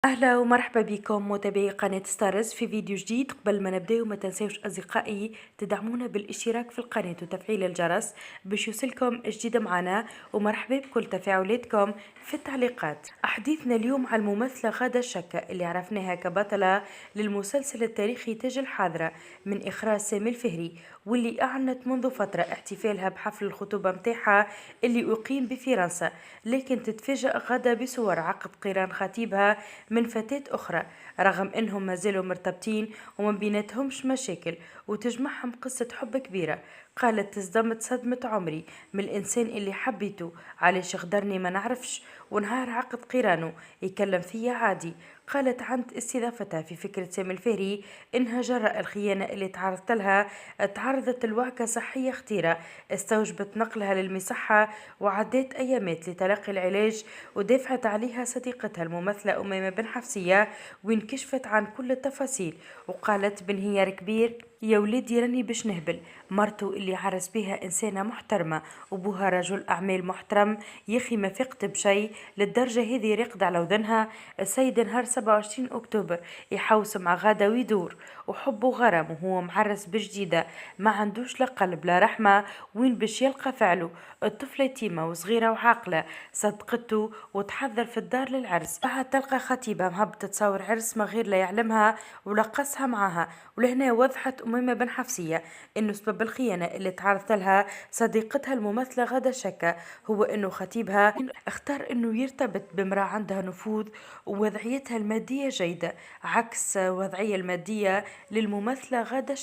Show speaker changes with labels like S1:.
S1: أهلا ومرحبا بكم متابعي قناة ستارز في فيديو جديد. قبل ما نبدأ ما تنسوش أصدقائي تدعمونا بالاشتراك في القناة وتفعيل الجرس باش يوصلكم جديد معنا، ومرحبا بكل تفاعلاتكم في التعليقات. حديثنا اليوم على الممثلة غادة الشكة اللي عرفناها كبطلة للمسلسل التاريخي تاج الحاضرة من إخراج سامي الفهري، واللي أعلنت منذ فترة احتفالها بحفل الخطوبة متاعها اللي أقيم بفرنسا، لكن تتفاجأ غادة بصور عقد قران خطيبها من فتاة أخرى رغم أنهم ما زالوا مرتبطين وما بيناتهمش مشاكل وتجمعهم قصة حب كبيرة. قالت: تصدمت صدمة عمري من الإنسان اللي حبيته، علاش غدرني ما نعرفش، ونهار عقد قرانه يكلم فيا عادي. قالت عند استضافتها في فكرة سامي الفهري إنها جراء الخيانة اللي تعرضت لها تعرضت لوعكة صحية خطيرة استوجبت نقلها للمصحة، وعدات أيامات لتلقي العلاج، ودافعت عليها صديقتها الممثلة أميمة بن حفصية وين كشفت عن كل التفاصيل، وقالت بانهيار كبير: يا وليدي راني باش نهبل. مرته اللي عرس بها إنسانة محترمة وبوها رجل أعمال محترم، يخي ما فقت بشي للدرجة هذه رقد على وذنها. السيد نهار 27 أكتوبر يحوس مع غادة ويدور وحبه غرام وهو معرس بجديدة، ما عندوش لا قلب لا رحمة، وين باش يلقى فعله. الطفلة يتيمة وصغيرة وعاقلة صدقته وتحضر في الدار للعرس، بعد تلقى خطيبها مهبطة تصور عرس ما غير لا يعلمها ولا قصها معها. ولهنا وضحت أميمة بن حفصية إنه سبب الخيانة اللي تعرضت لها صديقتها الممثلة غادة شكا هو إنه خطيبها اختار إنه يرتبط بامرأة عندها نفوذ ووضعيتها المادية جيدة، عكس وضعية المادية للممثلة غادة شكا.